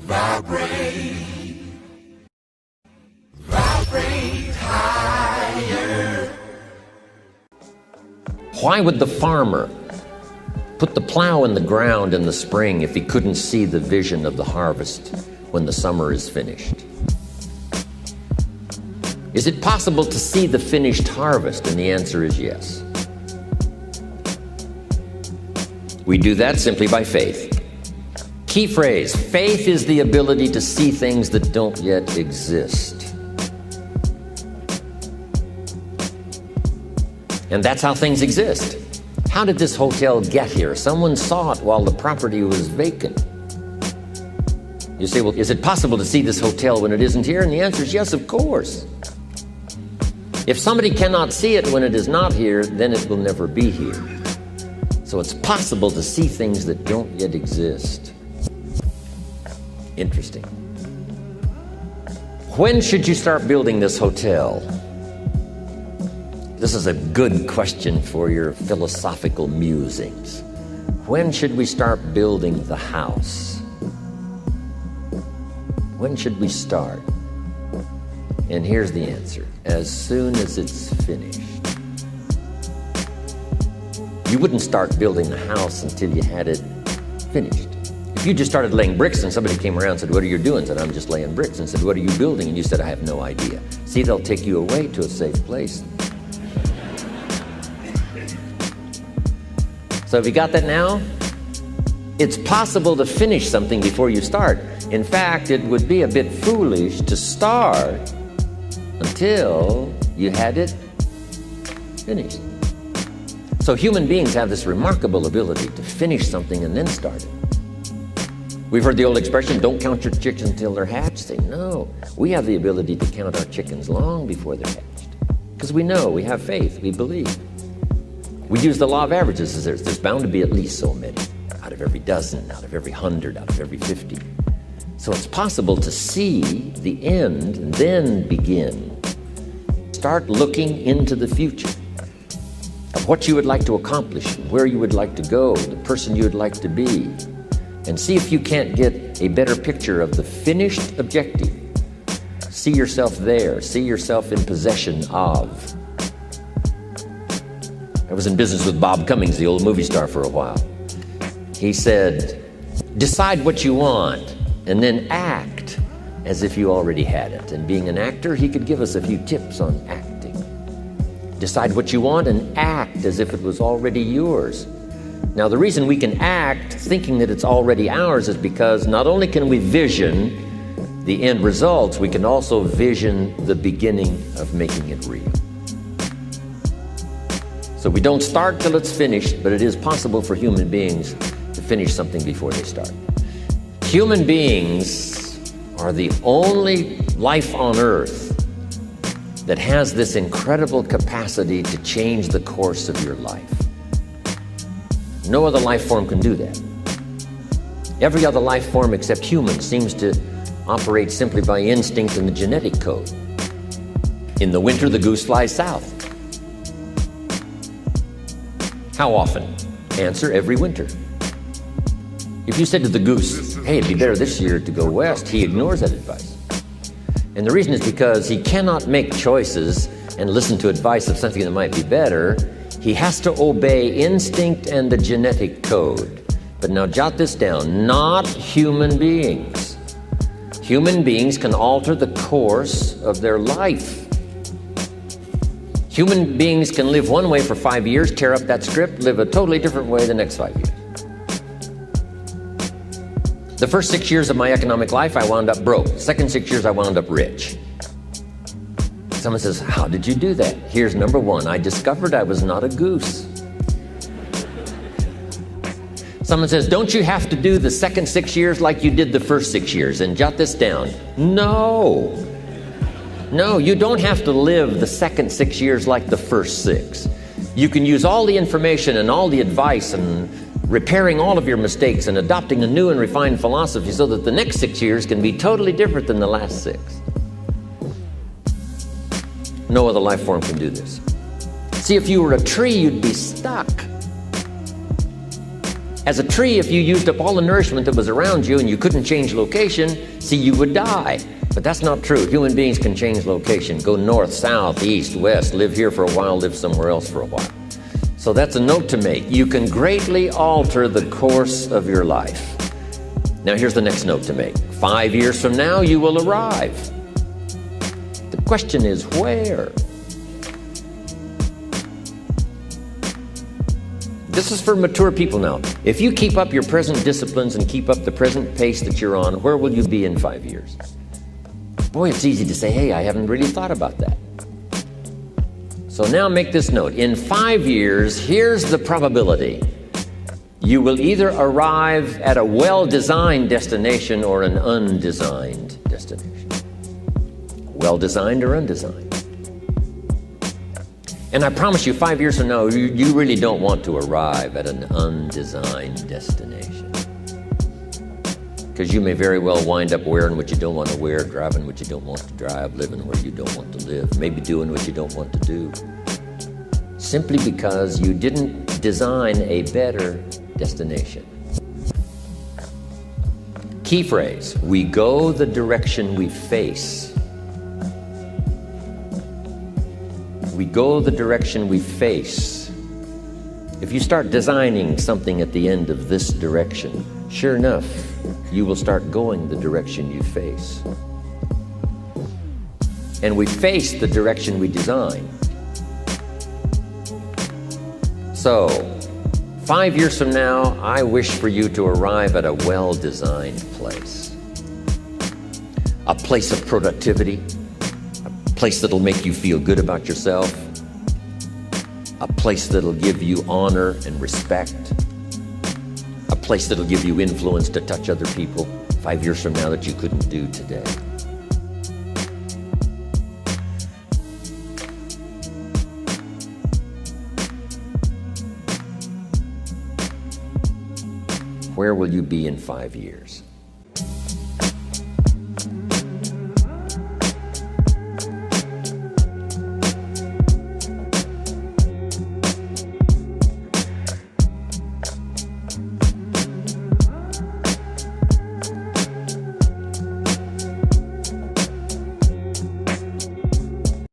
Vibrate, vibrate higher. Why would the farmer put the plow in the ground in the spring if he couldn't see the vision of the harvest when the summer is finished? Is it possible to see the finished harvest? And the answer is yes. We do that simply by faith. Key phrase, faith is the ability to see things that don't yet exist. And that's how things exist. How did this hotel get here? Someone saw it while the property was vacant. You say, well, is it possible to see this hotel when it isn't here? And the answer is yes, of course. If somebody cannot see it when it is not here, then it will never be here. So it's possible to see things that don't yet exist. Interesting. When should you start building this hotel? This is a good question for your philosophical musings. When should we start building the house? When should we start? And here's the answer. As soon as it's finished. You wouldn't start building the house until you had it finished. If you just started laying bricks and somebody came around and said, what are you doing? Said, I'm just laying bricks. And said, what are you building? And you said, I have no idea. See, they'll take you away to a safe place. So have you got that now? It's possible to finish something before you start. In fact, it would be a bit foolish to start until you had it finished. So human beings have this remarkable ability to finish something and then start it. We've heard the old expression, don't count your chickens until they're hatched. Say, no, we have the ability to count our chickens long before they're hatched. Because we know, we have faith, we believe. We use the law of averages. There's bound to be at least so many. Out of every dozen, out of every 100, out of every 50. So it's possible to see the end and then begin. Start looking into the future of what you would like to accomplish, where you would like to go, the person you would like to be, and see if you can't get a better picture of the finished objective. See yourself there. See yourself in possession of. I was in business with Bob Cummings, the old movie star, for a while. He said, decide what you want and then act as if you already had it. And being an actor, he could give us a few tips on acting. Decide what you want and act as if it was already yours. Now, the reason we can act thinking that it's already ours is because not only can we vision the end results, we can also vision the beginning of making it real. So we don't start till it's finished, but it is possible for human beings to finish something before they start. Human beings are the only life on earth that has this incredible capacity to change the course of your life. No other life form can do that. Every other life form except humans seems to operate simply by instinct and the genetic code. In the winter, the goose flies south. How often? Answer, every winter. If you said to the goose, hey, it'd be better this year to go west, he ignores that advice. And the reason is because he cannot make choices and listen to advice of something that might be better. He has to obey instinct and the genetic code. But now jot this down, not human beings. Human beings can alter the course of their life. Human beings can live one way for 5 years, tear up that script, live a totally different way the next 5 years. The first 6 years of my economic life, I wound up broke. The second 6 years, I wound up rich. Someone says, how did you do that? Here's number one, I discovered I was not a goose. Someone says, don't you have to do the second 6 years like you did the first 6 years? And jot this down. No, you don't have to live the second 6 years like the first 6. You can use all the information and all the advice and repairing all of your mistakes and adopting a new and refined philosophy so that the next 6 years can be totally different than the last 6. No other life form can do this. See, if you were a tree, you'd be stuck. As a tree, if you used up all the nourishment that was around you and you couldn't change location, see, you would die. But that's not true. Human beings can change location, go north, south, east, west, live here for a while, live somewhere else for a while. So that's a note to make. You can greatly alter the course of your life. Now here's the next note to make. 5 years from now, you will arrive. The question is where? This is for mature people now. If you keep up your present disciplines and keep up the present pace that you're on, where will you be in 5 years? Boy, it's easy to say, hey, I haven't really thought about that. So now make this note. In 5 years, here's the probability. You will either arrive at a well-designed destination or an undesigned destination. Well-designed or undesigned. And I promise you, 5 years from now, you really don't want to arrive at an undesigned destination. Because you may very well wind up wearing what you don't want to wear, driving what you don't want to drive, living where you don't want to live, maybe doing what you don't want to do. Simply because you didn't design a better destination. Key phrase, we go the direction we face. We go the direction we face. If you start designing something at the end of this direction, sure enough, you will start going the direction you face. And we face the direction we design. So, 5 years from now, I wish for you to arrive at a well-designed place. A place of productivity, a place that'll make you feel good about yourself, a place that'll give you honor and respect, a place that'll give you influence to touch other people 5 years from now that you couldn't do today. Where will you be in 5 years?